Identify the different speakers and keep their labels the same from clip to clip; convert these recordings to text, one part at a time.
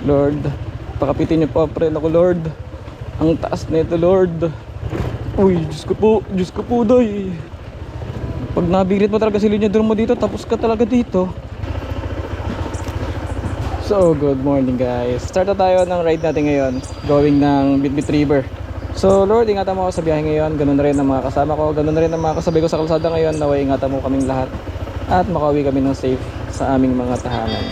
Speaker 1: Lord, pakapitin niyo po ang friend ako, Lord. Ang taas na ito, Lord. Uy, Diyos ko po, Day. Pag nabirit mo talaga si linyador mo dito, tapos ka talaga dito. So, good morning guys. Start na tayo ng ride natin ngayon, going ng Bitbit River. So Lord, ingatan mo ako sa biyahe ngayon. Ganun na rin ang mga kasama ko, ganun na rin ang mga kasabay ko sa kalsada ngayon. Naway ingatan mo kaming lahat at makauwi kami ng safe sa aming mga tahanan.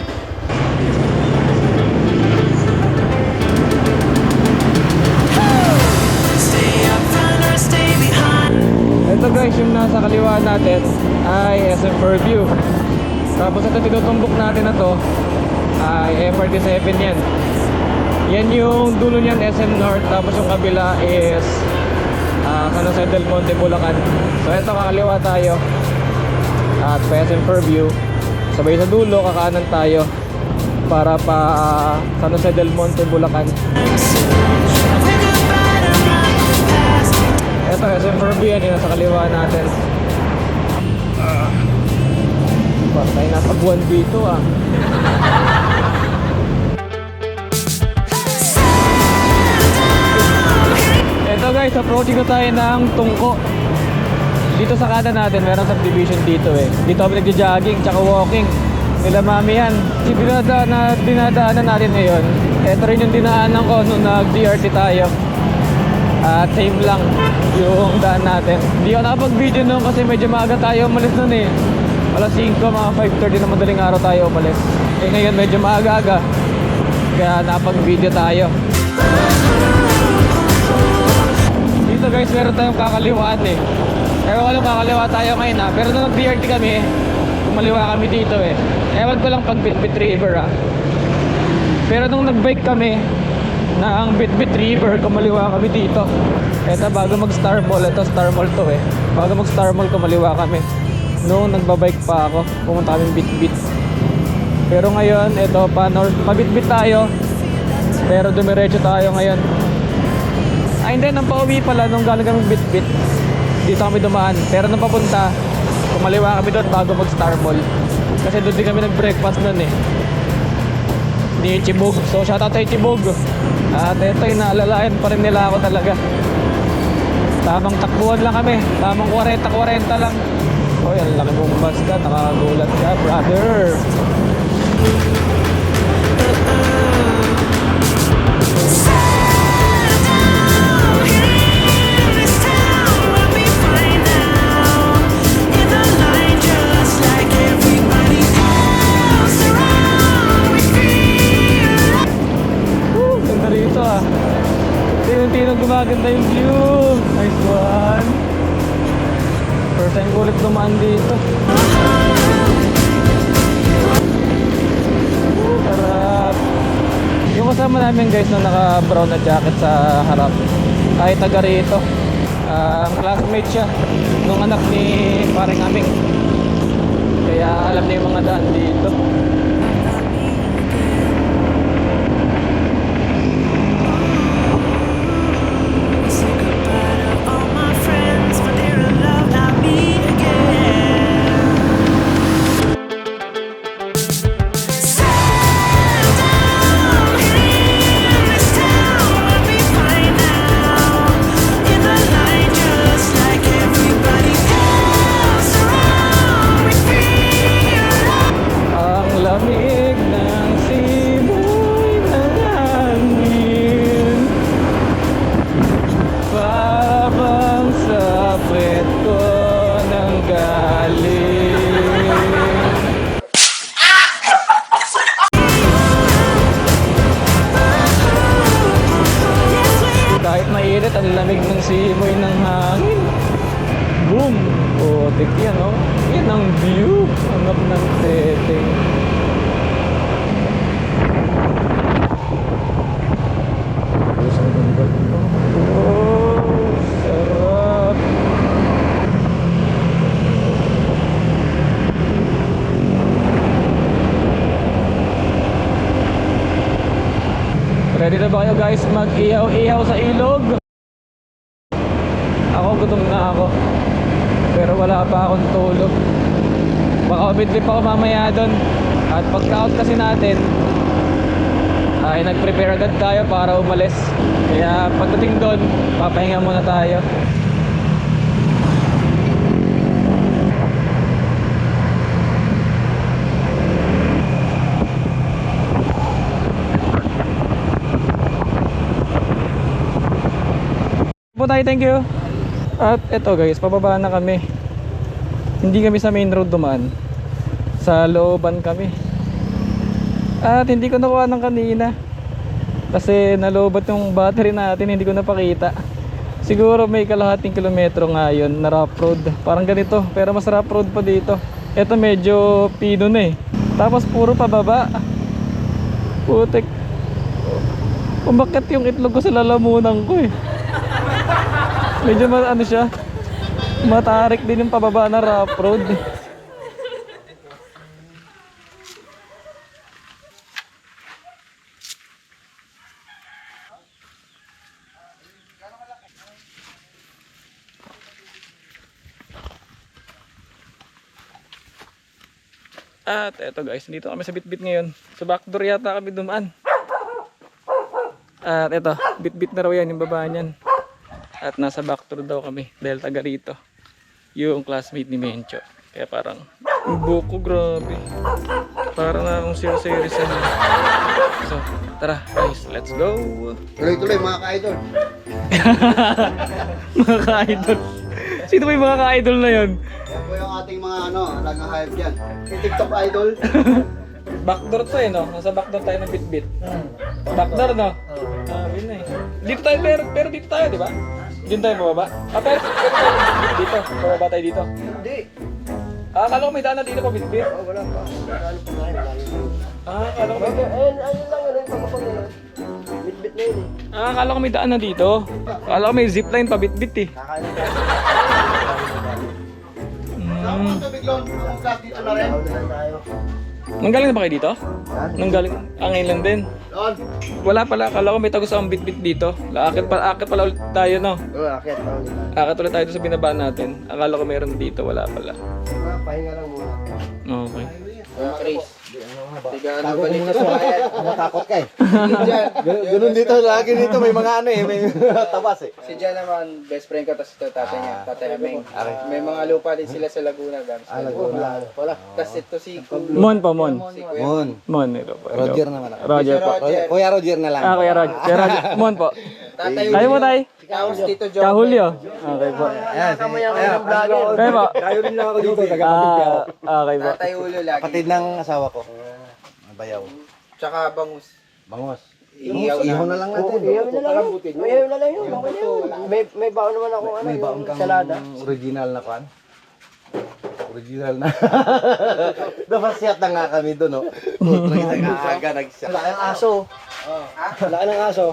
Speaker 1: Ito guys, yung nasa kaliwa natin ay SM Fairview. Tapos ito tinutumbok natin na to ay MRT7 yan. Yan yung dulo niyan, SM North. Tapos yung kabila is San Jose del Monte, Bulacan. So ito kakaliwa tayo at pa SM Fairview. Sabay sa dulo, kakanan tayo para pa San Jose del Monte, Bulacan. Ito SM Fairview yan, yung nasa kaliwa natin. Parang tayo nasa buwan dito Ito guys, approaching na tayo ng Tungko. Dito sa kanan natin, meron subdivision dito Dito kami nagja-jogging, tsaka walking. Nila mami yan. Yung dinadaanan natin ngayon, ito rin yung dinaanan ko nung nag-DRT tayo. At same lang yung daan natin. Hindi ako nakapag-video nun kasi medyo maaga tayo umalis nun Alas 5, mga 5:30 na madaling araw tayo umalis. Ngayon medyo maaga-aga, kaya napag-video tayo. Dito guys, meron tayong kakaliwaan Ewan ko lang kakaliwa tayo ngayon pero nung nag-BRT kami, kumaliwa kami dito Ewan ko lang pag Bitbit River Pero nung nag-bike kami na ang Bitbit River, kumaliwa kami dito. Eto bago mag-Star Mall, ito Star Mall to Bago mag-Star Mall, kumaliwa kami. Noong nagbabike pa ako, pumunta kami Bitbit. Pero ngayon, ito pa north, pa-Bitbit tayo. Pero dumiretso tayo ngayon. Ay hindi, nang pauwi pala nung galing kami Bitbit. Dito kami dumaan. Pero nung papunta, kumaliwa kami doon bago mag-Star Mall. Kasi doon din kami nag-breakfast noon ni Chibog. So shoutout kay Chibog. At ito, inaalalayan pa rin nila ako talaga. Tamang takbuhan lang kami. Tamang 40-40 lang. Oy, ang laki mong bus ka. Nakagulat ka, brother. Ganda rito Tinong gumaganda yung view. Nice one. First time ko ulit dumaan dito. Sarap. Yung kasama namin guys na naka brown na jacket sa harap ay taga rito. Ang classmate siya nung anak ni paring aming. Kaya alam niya yung mga daan dito. Ang lamig ng simoy ng hangin. Boom! O, yan yan ang view. Hanap ng setting. Oh, sarap. Ready na ba kayo guys mag-ihaw-ihaw sa ilog? Ako gutom na ako. Pero wala pa akong tulog. Baka Babidlip ako mamaya doon. At pagka-out kasi natin, ay nag-prepare agad tayo para umalis. Kaya pagdating doon, papahinga muna tayo. Po tayo, thank you. At eto guys, pababa na kami. Hindi kami sa main road dumaan. Sa looban kami. At hindi ko nakuha ng kanina. Kasi nalobat yung battery natin, hindi ko napakita. Siguro may kalahating kilometro nga yun na rough road. Parang ganito, pero mas rough road pa dito. Eto medyo pino na eh. Tapos puro pababa. Putik. Umakit yung itlog ko sa lalamunan ko eh. Medyo ano siya, matarik din yung pababa na rough road. At eto guys, dito kami sa Bitbit ngayon. Sa backdoor yata kami dumaan. At eto, Bitbit na raw yan yung baba niyan. At nasa backdoor daw kami dahil taga rito yung classmate ni Mencho. Kaya parang buko, grabe. Parang na akong serious. So tara guys, let's go.
Speaker 2: Tuloy-tuloy mga ka-idol.
Speaker 1: Mga ka-idol. Sino ba yung mga ka-idol na yun?
Speaker 2: Yan po yung ating mga alagang hayop dyan. Si TikTok idol.
Speaker 1: Backdoor to eh, no? Nasa backdoor tayo ng Bitbit. Backdoor, no? Yun na eh. Dito tayo, pero dito tayo, di ba? Dito tayo bababa. Pero tayo dito. Bababa tayo dito.
Speaker 2: Hindi.
Speaker 1: Akala ko may daan na dito pa Bitbit.
Speaker 2: Wala pa. Ano pa nga yun?
Speaker 1: Akala ko may
Speaker 2: Ayun lang yun. Pagkapag yun. Bit-bit na yun eh.
Speaker 1: akala ko may daan na dito. Akala ko may zipline pa Bitbit eh.
Speaker 2: Kakain tayo. Saan mo ito biglon? Ang class dito na rin.
Speaker 1: Nanggaling na ba kayo dito? Nanggaling, ngayon lang din.
Speaker 2: Doon.
Speaker 1: Wala pala, akala ko may tagos akong Bitbit dito. Akit pala ulit tayo, no?
Speaker 2: Oo, akit.
Speaker 1: Akit ulit tayo doon sa binabaan natin. Akala ko meron dito, wala pala.
Speaker 2: Pahinga lang muna.
Speaker 1: Okay.
Speaker 2: Chris. Tago mo muna sa bayan. Natakot ka eh. Ganun dito, lagi dito may mga ano eh, may tabas eh.
Speaker 3: Si Jan naman, best friend ko, tapos ito tatay niya, tatay Ameng. May mga lupa din sila sa Laguna.
Speaker 2: Laguna. Wala.
Speaker 3: Tapos ito si
Speaker 1: Mon po, Mon.
Speaker 3: si Kuya.
Speaker 2: Mon.
Speaker 1: Mon, ito po.
Speaker 2: Roger naman ako.
Speaker 1: Roger po.
Speaker 2: Kuya Roger na lang.
Speaker 1: Kuya Roger. Kuya Roger. Mon po.
Speaker 3: Tatay
Speaker 1: Tayo mo tayo.
Speaker 3: Tapos Tito Joe.
Speaker 1: Kahulyo. Okay po.
Speaker 2: Ayan,
Speaker 1: Kayo po.
Speaker 2: Kayo rin lang ako dito.
Speaker 1: Okay po.
Speaker 3: Tatay Ulo lagi.
Speaker 2: Kapatid ng asawa ko. Bayaw.
Speaker 3: Tsaka Bangus.
Speaker 2: Bangos.
Speaker 3: Ihaw
Speaker 2: Ihon na lang natin.
Speaker 4: Ihaw na lang yun. Okay na yun. May baon naman ako ano,
Speaker 2: May baon kang
Speaker 4: salada.
Speaker 2: original na kwan. Original na. Napasyat na nga kami doon, no? Nag-aaga, nag-shot.
Speaker 4: Laki ng aso. Laki ng aso.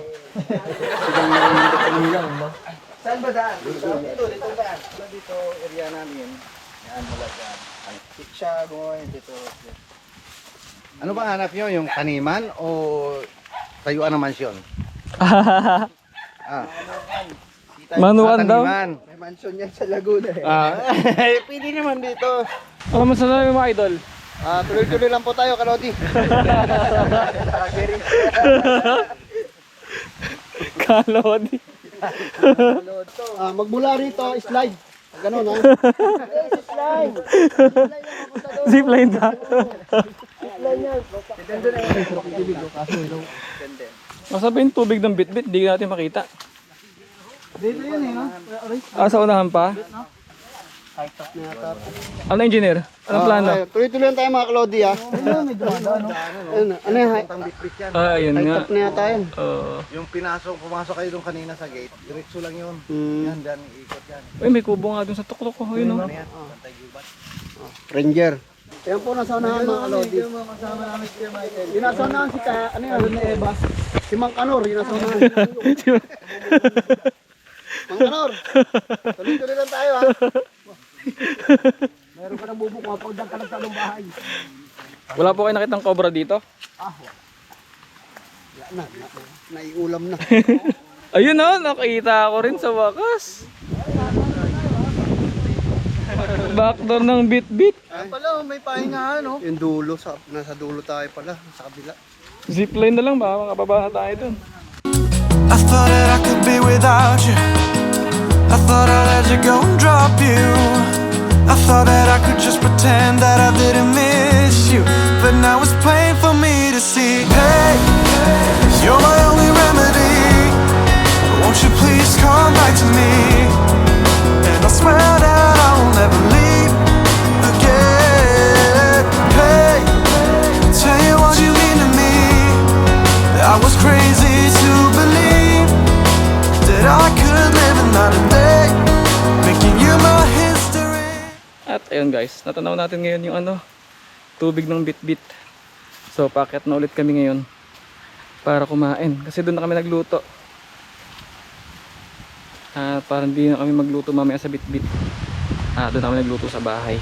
Speaker 3: Saan ba daan? Dito ba? Dito area namin. Yan, mula dyan. Siya gumawa yun dito.
Speaker 2: Ano ba hanap nyo? Yung taniman o tayuan ng mansyon? Ah,
Speaker 1: Manuan daw.
Speaker 2: taniman.
Speaker 3: May mansion yan sa Laguna eh.
Speaker 2: Pwede naman dito.
Speaker 1: Alam mo sana yung mga idol.
Speaker 2: Tuloy-tuloy lang po tayo, Kalodi.
Speaker 1: Kalodi.
Speaker 2: Magmula rito, slide. Ganun, ha?
Speaker 1: Zipline na. Masabi yung tubig ng Bitbit, di natin makita.
Speaker 2: Dito yun, eh, no?
Speaker 1: Sa unahan pa? Ano engineer? Anong plano?
Speaker 2: Tuloy-tuloy lang tayo, mga Kalodi, ha? Ano yan?
Speaker 1: Ayun nga.
Speaker 2: Top na yata yun.
Speaker 5: Yung pumasok kayo doon kanina sa gate, diretso lang yun. Yan, dyan, ikot yan.
Speaker 1: Uy, may kubo nga dun sa tuklok ko. Ayun o.
Speaker 2: Ranger. Yan po, nasa unahan, mga Kalodi. Yung nasa unahan si ano yan, ni Eva. Si Mang Kanor, yung nasa unahan. Mang Kanor, tuloy-tuloy lang tayo, ha? Meron ka ng bubuk, mapagdag ka lang sa anong bahay.
Speaker 1: Wala po kayo nakitang cobra dito?
Speaker 2: Naiulam na.
Speaker 1: Ayun o, nakita ko rin sa wakas. Backdoor ng bit-bit.
Speaker 3: Ayun pala, may pahingahan, no? Yung dulo, nasa dulo tayo pala, sa kabila.
Speaker 1: Zipline na lang, baka makababa na tayo dun.
Speaker 6: I thought that I could be without you. I thought I'd let you go and drop you. I thought that I could just pretend that I didn't miss you. But now it's plain for me to see. Hey, you're my only remedy. Won't you please come back to me? And I swear that I will never leave again. Hey, tell you what you mean to me. I was crazy to believe that I could live another day, making you my history.
Speaker 1: At ayun guys, natanaw natin ngayon yung tubig ng bit-bit. So paakyat na ulit kami ngayon para kumain. Kasi doon na kami nagluto. Para hindi na kami magluto mamaya sa bit-bit. Doon na kami nagluto sa bahay.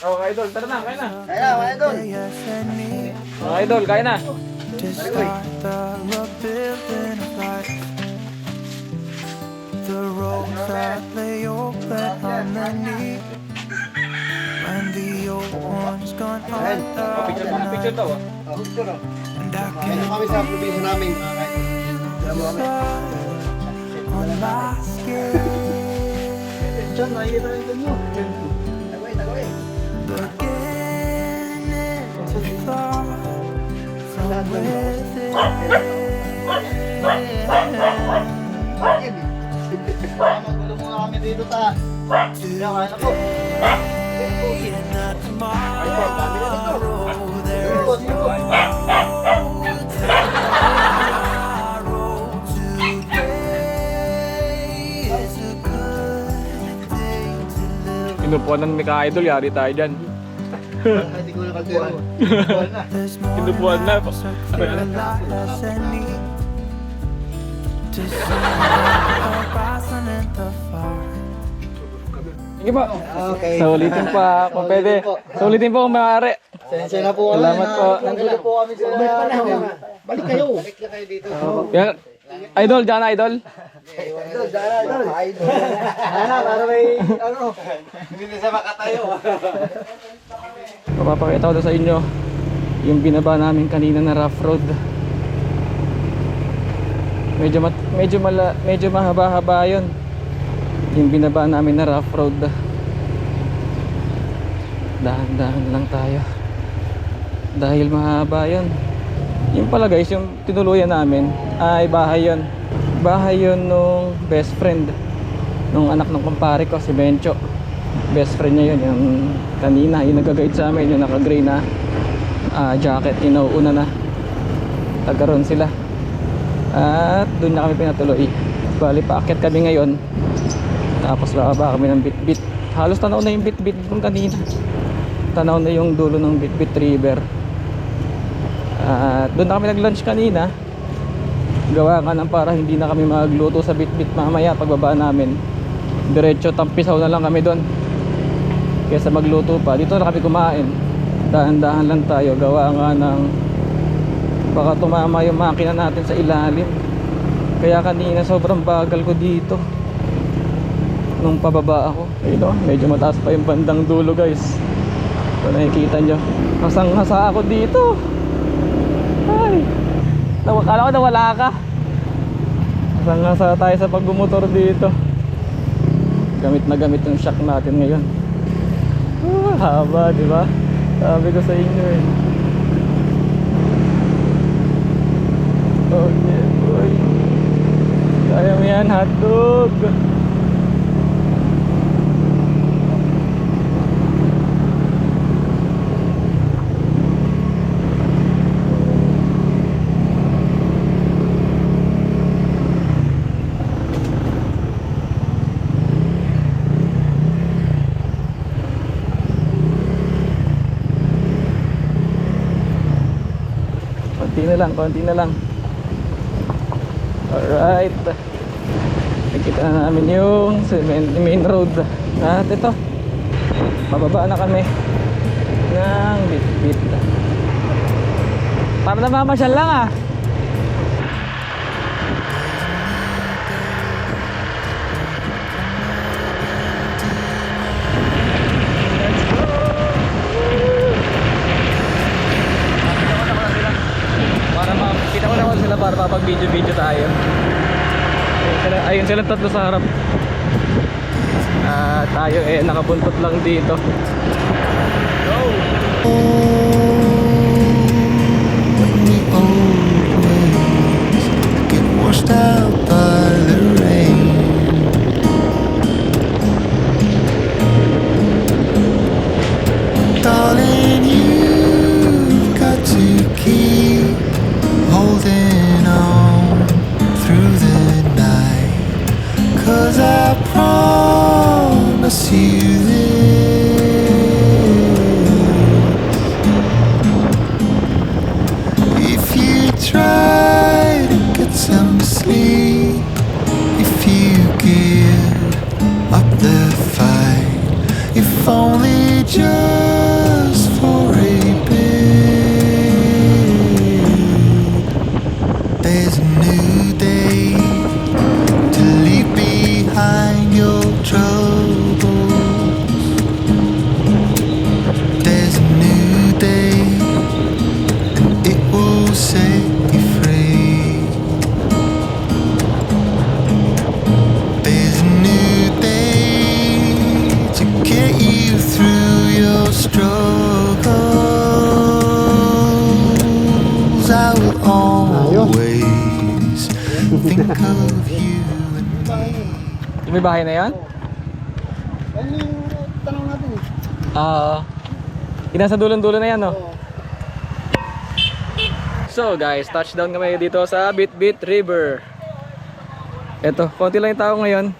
Speaker 1: Okay, idol, tara na, kain na.
Speaker 3: Kaya, doon.
Speaker 1: Mga idol, kain na.
Speaker 6: To start the rebuilding of life. The roads that lay open underneath. When the old one's gone under.
Speaker 1: Picture daw.
Speaker 6: And I
Speaker 3: Kaya kami sa probinsya namin.
Speaker 6: on my skin.
Speaker 3: Diyan, nakikita rin nyo. Tagay.
Speaker 6: Beginning to thought from within.
Speaker 3: Magulo muna kami dito, ta. Kaya, kaya na po.
Speaker 6: In a tomorrow, there's
Speaker 3: Ikot, ikot.
Speaker 1: Inupuan ng Mika Idol, yari tayo dyan.
Speaker 3: Hindi ko nakagpuan. na.
Speaker 1: Inupuan na. Sige po.
Speaker 3: Okay.
Speaker 1: Saulitin pa kung pwede. Saulitin po kung maaari.
Speaker 3: Sensya na po kami.
Speaker 1: Salamat po.
Speaker 3: Nandito po kami sa... Balik kayo. Balik na kayo dito.
Speaker 1: Yan. Idol, dyan idol.
Speaker 3: Idol, idol. Para may, hindi na siya makatayo.
Speaker 1: Papapakita ko na sa inyo yung binaba namin kanina na rough road. Medyo mahaba-haba yun. Yung binaba namin na rough road. Dahan-dahan lang tayo. Dahil mahaba yun. Yung pala guys, yung tinuluyan namin ay bahay yun. Bahay yun nung best friend nung anak ng kumpare ko, si Bencho. Best friend niya yun, yung kanina, yung nag-guide sa amin, yung naka-gray na jacket, inuuna na. Tagaroon sila. At doon na kami pinatuloy. Bali, paakyat kami ngayon. Tapos bababa kami ng bit-bit. Halos tanaw na yung bit-bit kung kanina. Tanaw na yung dulo ng bit-bit river. At doon na kami nag-lunch kanina. Gawa ka ng para hindi na kami magluto sa bit-bit mamaya pagbaba namin. Diretso tampisaw na lang kami doon. Kaysa magluto pa. Dito na kami kumain. Dahan-dahan lang tayo. Gawa nga ng baka tumama yung makina natin sa ilalim. Kaya kanina sobrang bagal ko dito nung pababa ako. Ayun, medyo mataas pa yung bandang dulo guys. Ito nakikita nyo. Hasang-hasa ako dito. Ay, akala ko nawala ka. Hasang-hasa tayo sa pagbumotor dito. Gamit na gamit yung shock natin ngayon. Haba, di ba? Sabi ko sa inyo eh. Okay, boy. Kaya mo yan, hotdog. Konti na lang. Alright. Nakita na namin yung main road. At ito, bababa na kami. ng Bitbit. Para namamasyal lang ah. Para pinakuna ko sila para mapag-video tayo. Ayun sila tatlo sa harap. Tayo nakabuntot lang dito.
Speaker 6: When the old ways get washed out by the rain, darling, you've got to keep holding on through the night, 'cause I promise you if you try to get some sleep, if you give up the fight, if only just for a bit, there's a new day to leave behind your troubles. There's a new day, it will set you free. There's a new day to get you through your struggles. I will always think of you and me.
Speaker 1: Yung may bahay na yan?
Speaker 3: Yan yung tanong natin eh.
Speaker 1: Nasa dulo-dulo na yan, no? So guys, touchdown kami dito sa Bitbit River. Eto, konti lang yung tao ngayon.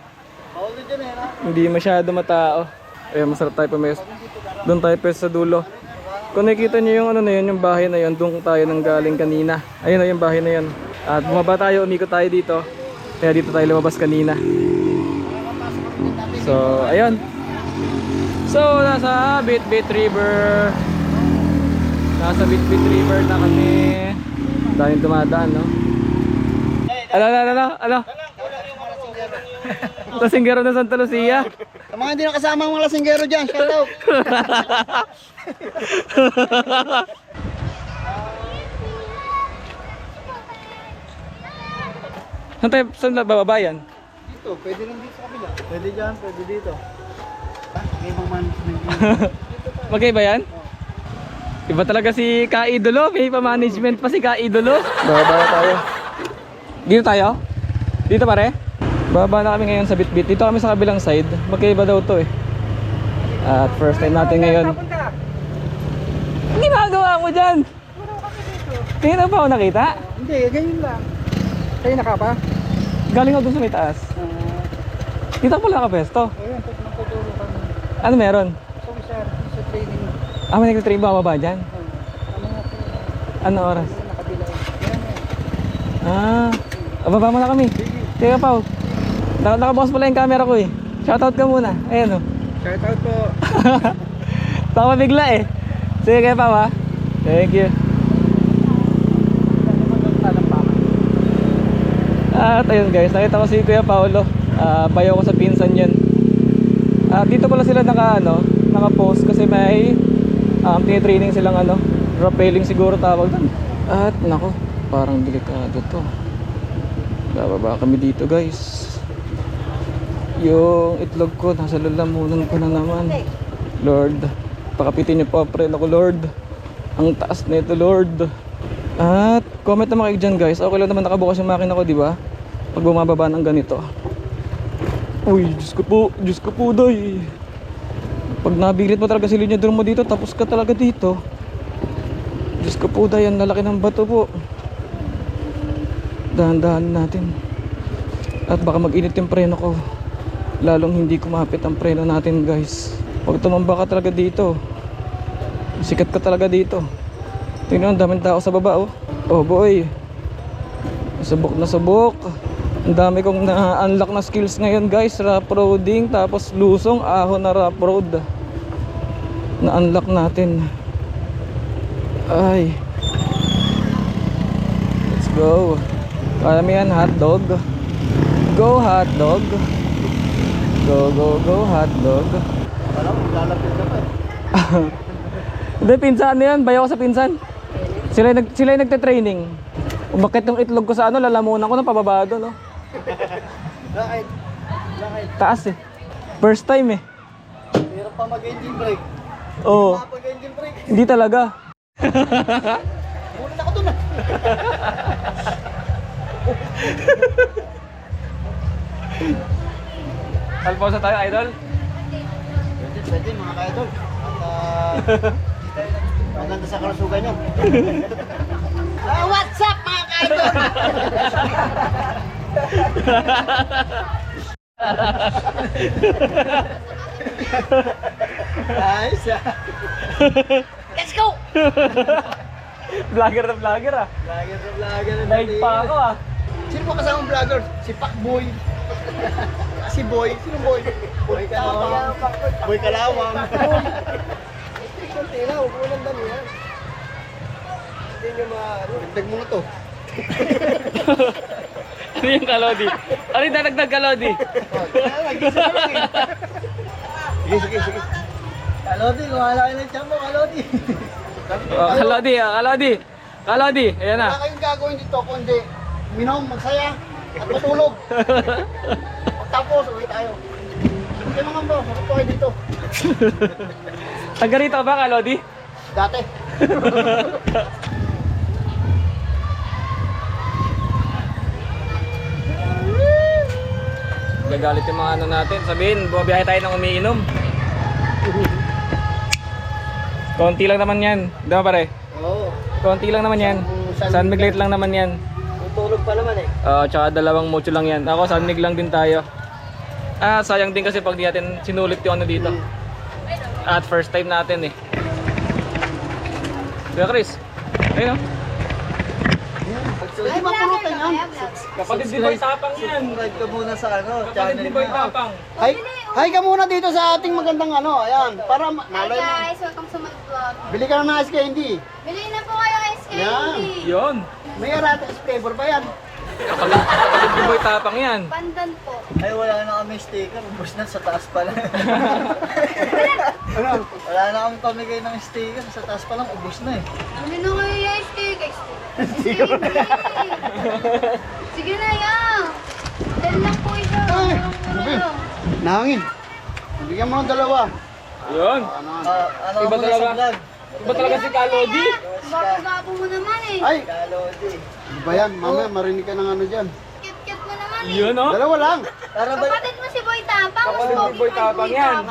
Speaker 3: Bawal din dyan eh, ha?
Speaker 1: Hindi masyado matao. Ayun, masarap tayo pumes. Doon tayo pwes sa dulo. Kung nakikita nyo yung ano na yun, yung bahay na yun, doon tayo nang galing kanina. Ayun na yung bahay na yun. At bumaba tayo, umikot tayo dito. Kaya dito tayo lumabas kanina. So, ayun. So, nasa Bitbit River. Nasa Bitbit River na kami. Daming dumadaan, no? Ano? Lasinggero ng Santa Lucia.
Speaker 3: Sa mga hindi nakasama ang mga lasinggero dyan, shout out!
Speaker 1: Saan na bababayan?
Speaker 3: Dito, pwede rin dito sa kabila. Pwede dyan, pwede dito. May ibang management.
Speaker 1: Magkaiba yan? Iba talaga si Ka-Idolo. May pa-management pa si Ka-Idolo. Bababa tayo. Dito tayo? Dito pare? Bababa na kami ngayon sa Bitbit. Dito kami sa kabilang side. Magkaiba daw to eh. At first time natin ngayon. Hindi magawa mo dyan? Tingin pa ako nakita?
Speaker 3: Hindi, ganyan lang. Kayo naka pa?
Speaker 1: Galing ako dun sa may taas. Dito ko pala nakapesto.
Speaker 3: Ayun, pag nagtutulong kami.
Speaker 1: Ano meron?
Speaker 3: So, sir, sa training.
Speaker 1: May nag-train ba bababa dyan? Ano oras?
Speaker 3: Nakabila eh.
Speaker 1: Baba mo na kami. Teka Pao. Nakabukas pala yung camera ko eh. Shoutout ka muna. Ayan o.
Speaker 3: Shout out po.
Speaker 1: Tama bigla eh. Sige kaya Pao ha. Thank you. At ayun guys, nakita ko si Kuya Paolo. Bayaw ko sa pinsan yun. Dito pala sila naka-post kasi may tinitraining silang rappelling siguro tawag doon. At nako, parang delikado to. Bababa kami dito guys. Yung itlog ko nasa lalamunan ko na naman. Lord, pakapitin niyo po pre ako Lord. Ang taas na ito Lord. At comment naman kayo dyan guys. Okay lang naman nakabukas yung makina ko, di ba? Pag bumababa ng ganito. Uy, Diyos ko po day. Pag nabirit mo talaga si linyador mo dito, tapos ka talaga dito. Diyos ko po day, ang lalaki ng bato po. Dahan-dahan natin. At baka mag-init yung preno ko. Lalong hindi kumapit ang preno natin guys. Pag tumamba ka talaga dito, sikat ka talaga dito. Tingnan, daming tao sa baba oh. Oh boy. Subok na subok. Ang dami kong na-unlock na skills ngayon guys. Rough roading, tapos lusong, ahon na rough road. Na-unlock natin. Ay. Let's go. Alam mo yan, hotdog. Go hotdog. Go hotdog.
Speaker 3: Alam mo, lalapit ka pa eh.
Speaker 1: Hindi, pinsan ano yan? Bayaw ko sa pinsan. Sila yung nagte-training. Bakit yung itlog ko sa ano, lalamunan ko ng pababado, no?
Speaker 3: Bakit?
Speaker 1: Taas eh. First time eh.
Speaker 3: Hirap pa mag-engine brake.
Speaker 1: Oo.
Speaker 3: Pag-engine brake.
Speaker 1: Hindi talaga.
Speaker 3: Bulat ako dun ah.
Speaker 1: Alfonso tayo, idol.
Speaker 3: Pwede mga ka-idol. At maganda sa kalusugan nyo. What's up mga ka-idol? Ayos ah. Let's go!
Speaker 1: Vlogger na vlogger ah.
Speaker 3: Vlogger na vlogger na
Speaker 1: Live pa ako ah.
Speaker 3: Sino pa kasamang vlogger? Si Pakboy. Si Boy. Sino Boy? Boy Kalawang. Boy Kalawang.
Speaker 4: Kunti na, huwag mo lang dami yan. Hindi nyo
Speaker 3: Dagdag mo na to.
Speaker 1: Ano yung kalodi? Ano yung dadagdag kalodi?
Speaker 3: Sige. Kalodi, lumalaki ng tiyan mo, Kalodi.
Speaker 1: Oh, kalodi ah, kalodi. Kalodi, ayan na.
Speaker 3: Wala kayong gagawin dito kundi minom, magsaya, at matulog. Pagtapos, uwi tayo. Hindi mga bro, ako po kayo dito.
Speaker 1: Taga rito ba, kalodi?
Speaker 3: Dati.
Speaker 1: Gagalit yung mga ano natin. Sabihin, bumabiyahe tayo ng umiinom. Konti lang naman yan. Di ba pare?
Speaker 3: Oo.
Speaker 1: Konti lang naman yan. San Miguel lang naman yan.
Speaker 3: Tutulog pa naman eh.
Speaker 1: Tsaka dalawang mucho lang yan. Ako, San Miguel lang din tayo. Sayang din kasi pag di natin sinulit yung ano dito. At first time natin eh. Kuya Chris, ayun o.
Speaker 3: Hindi mapulutan yan.
Speaker 1: Kapatid di Boy Tapang yan.
Speaker 3: Subscribe ka muna sa ano,
Speaker 1: Kapatid di Boy Tapang.
Speaker 3: Hi ka muna dito sa ating magandang ano, ayan. Para
Speaker 7: Hi
Speaker 3: malay mo.
Speaker 7: guys, welcome to my vlog.
Speaker 3: Bili ka na ng ice candy.
Speaker 7: Bilhin na po kayo ice candy.
Speaker 1: Yun.
Speaker 3: May aratas flavor pa yan.
Speaker 1: Kapatid di Boy Tapang yan.
Speaker 7: Pandan po.
Speaker 3: Ay, wala na kami sticker. Ubus na sa taas pa lang. Wala na kami pamigay ng sticker. Sa taas pa lang, ubus na eh.
Speaker 7: Ano na kayo yung ice cake? Ice candy. Sige na yan. Dahil lang po isa.
Speaker 3: Ay,
Speaker 7: Ano?
Speaker 3: Nahangin. Bigyan mo ng dalawa.
Speaker 1: Yun.
Speaker 3: Ano
Speaker 1: Iba
Speaker 3: muna
Speaker 1: talaga.
Speaker 3: sa vlog?
Speaker 1: Iba talaga si Kalodi.
Speaker 7: Bago-bago mo naman eh.
Speaker 3: Ay! Kalodi. Ano ba yan? Mamaya marinig ka ng ano dyan.
Speaker 7: Cute-cute mo naman eh.
Speaker 1: Yun o.
Speaker 3: Dalawa lang. Para
Speaker 7: Kapatid mo si Boy Tapang. Mas
Speaker 1: Kapatid ni
Speaker 7: pogi
Speaker 1: Boy
Speaker 7: pa yung
Speaker 1: Tapang yan.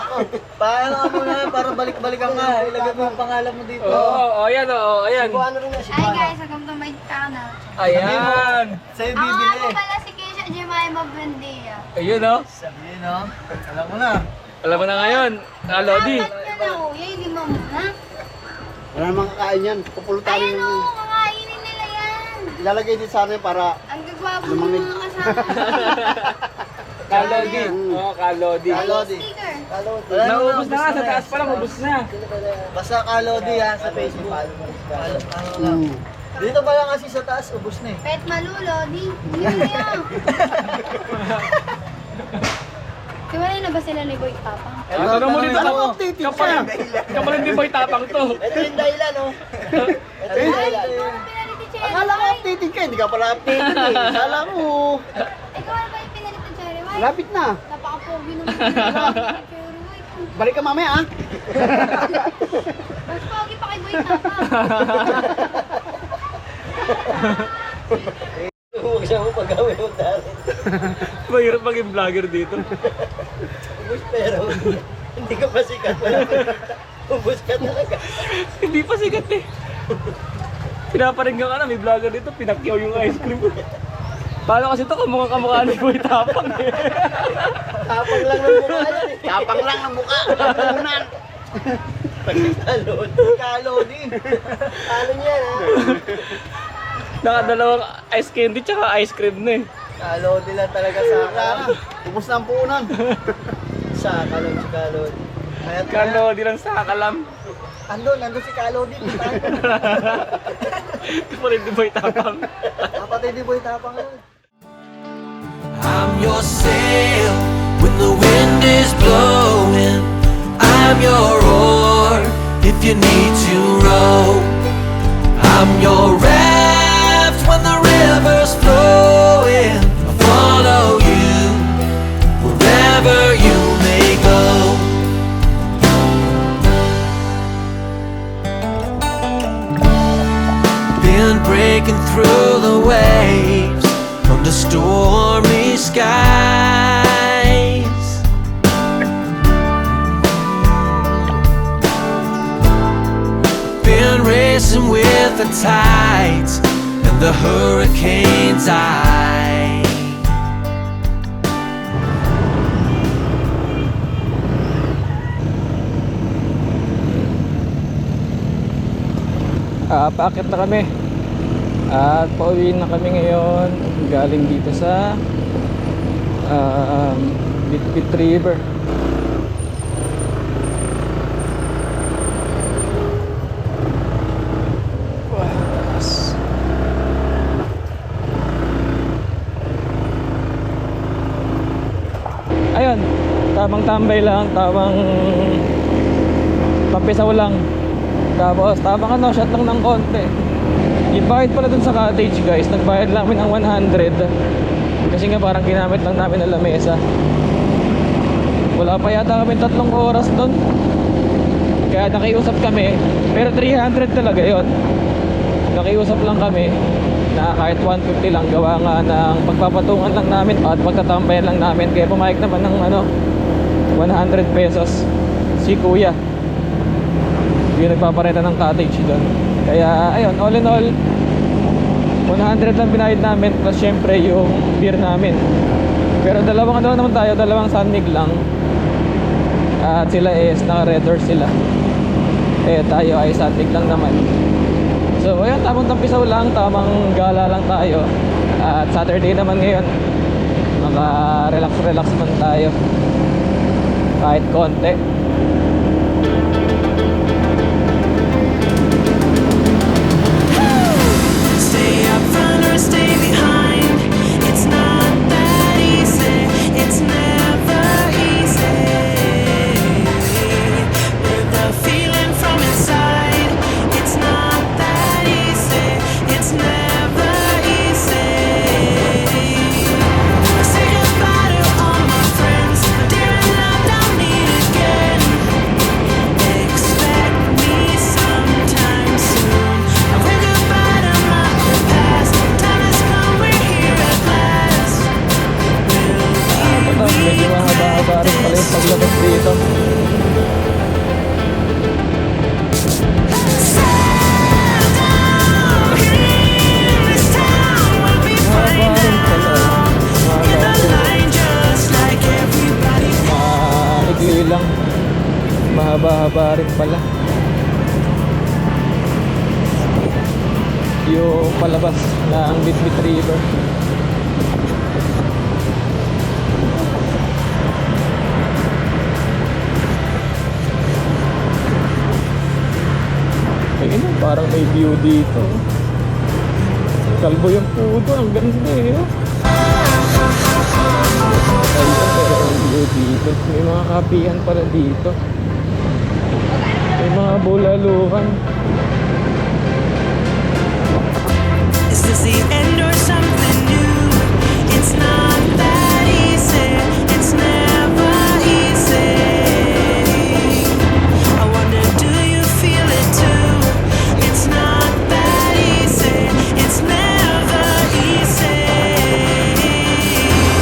Speaker 3: Paano ka muna para balik-balikan ka? Ilagay mo yung pangalan mo dito.
Speaker 1: Oo, ayan o, ayan.
Speaker 3: Ano rin na si
Speaker 7: Hi guys, welcome to my channel.
Speaker 1: Ayan.
Speaker 3: Sa'yo
Speaker 7: Ako nga po
Speaker 3: bibili.
Speaker 7: pala si Keisha Jemima Buendia.
Speaker 1: Ayun o.
Speaker 3: Sabihin no? Alam mo na.
Speaker 1: Alam mo na ngayon, Kalodi.
Speaker 7: Apat na na oh. Yung lima muna.
Speaker 3: Wala namang kakain yan. Pupulutanin
Speaker 7: Ayan
Speaker 3: mo.
Speaker 7: o, kakainin nila yan.
Speaker 3: Ilalagay din sana yun para
Speaker 7: Ang gagwapo ng mga kasama.
Speaker 1: Kalodi. Oo, Kalodi.
Speaker 3: Kalodi.
Speaker 7: Sticker.
Speaker 1: Naubos na nga, sa taas pa lang, ubos na.
Speaker 3: Basta Kalodi ha sa Facebook. Ano lang. Dito pa lang kasi sa taas, ubos na eh.
Speaker 7: Pet Malulo, di. Hindi na yan. Tiwalay na ba sila ni Boy Tapang?
Speaker 1: Tanong mo dito
Speaker 3: Ano
Speaker 1: ako.
Speaker 3: ang titig
Speaker 1: Kapalin di Boy Tapang to.
Speaker 3: Ito yung dahilan oh. Ito yung dahilan.
Speaker 7: Pinalit ni Cherry
Speaker 3: Akala ko
Speaker 7: White.
Speaker 3: updated ka, hindi ka pala updated eh. Akala ko,
Speaker 7: Ikaw ano ba yung pinalit ni Cherry White?
Speaker 3: lapit na.
Speaker 7: Napaka-pogi naman ni Cherry White.
Speaker 3: Balik ka mamaya ah.
Speaker 7: Mas pogi pa kay Boy Tapang.
Speaker 3: Huwag siya mo pag-gawin mo dahil.
Speaker 1: Mahirap maging vlogger dito.
Speaker 3: Ubus pero hindi ka pa sikat. Ubus ka talaga.
Speaker 1: Hindi pa sikat eh. Pinaparinggan ka na, may vlogger dito, pinakyaw yung ice cream. Paano kasi ito kamukha ni Boy Tapang eh.
Speaker 3: Tapang lang ng mukha yan eh. Tapang lang ng mukha. Tapunan. Kalodi. Kalodi. Ano yan ha?
Speaker 1: Nakadalawang ice candy tsaka ice cream na eh.
Speaker 3: Kalodi lang talaga sa akin. Ubus na ang puunan. Sa kalodi si Kalodi.
Speaker 1: Kalodi lang sa kalam.
Speaker 3: Andun si Kalo din.
Speaker 1: Kapatid ni Boy Tapang.
Speaker 3: Kapatid ni Boy Tapang yun.
Speaker 6: I'm your sail when the wind is blowing. I'm your oar if you need to row. I'm your raft when the river's flowing. I'll follow you wherever you may go. Been breaking through the waves under stormy skies. Been racing with the tides and the hurricane's eye.
Speaker 1: Paakit na kami. At pauwi na kami ngayon galing dito sa Bitbit River. Ayun, tamang tambay lang, tamang tampisaw lang. Tapos tamang shot lang ng konti. Yung bayad pala dun sa cottage guys, nagbayad lang kami ng 100. Kasi nga parang ginamit lang namin ang lamesa. Wala pa yata kami 3 oras dun. Kaya nakiusap kami, pero 300 talaga yon. Nakiusap lang kami na kahit 150 lang, gawa nga ng pagpapatungan lang namin at pagtatambayan lang namin. Kaya pumayag naman ng 100 pesos si kuya, yung nagpaparenta ng cottage doon. Kaya ayun, all in all 100 lang binayad namin, plus syempre yung beer namin. Pero dalawang naman tayo, dalawang sunmig lang. At sila is naka red horse sila, tayo ay sunmig lang naman. So ayun, tamang tampisaw lang, tamang gala lang tayo. At Saturday naman ngayon, maka relax man tayo kahit konti.
Speaker 6: Stay up front or stay behind. It's not that easy. It's never easy. With the feeling from inside. It's not that easy. It's never easy. I say goodbye to all my friends. Dear love, don't meet again. Expect me sometime soon. I say goodbye to my old past. Time has come, we're here at last.
Speaker 1: Tapos medyo mahaba-haba rin pala yung paglabas dito. Mahaba rin pala. Maigli lang. Mahaba-haba rin pala yung palabas ng Bitbit River. Ayun, parang may view dito. Kalbo yung puto, ang ganda eh. Ayun, pero ang view dito. May mga kapihan pala dito. May mga bulaluhan.
Speaker 6: Is this the end or something new? It's not that easy. It's never easy. I wonder, do you feel it too? It's not that easy. It's never easy.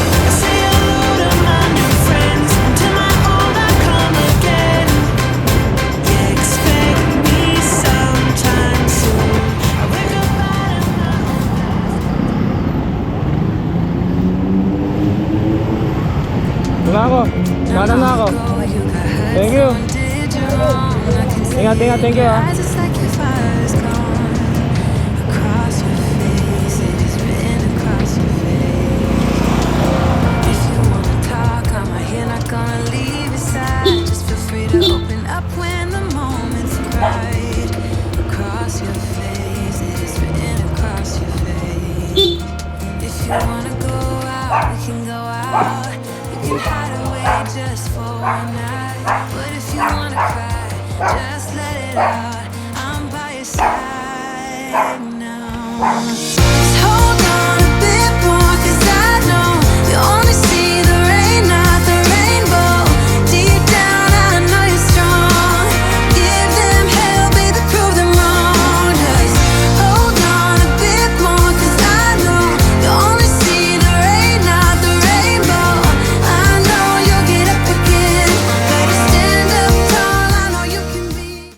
Speaker 6: I say hello to my new friends. To my old, I come again. Expect me sometime soon. I wake up out of my
Speaker 1: Wala ako. Gana na ako. Thank you. Ingat, thank you ha.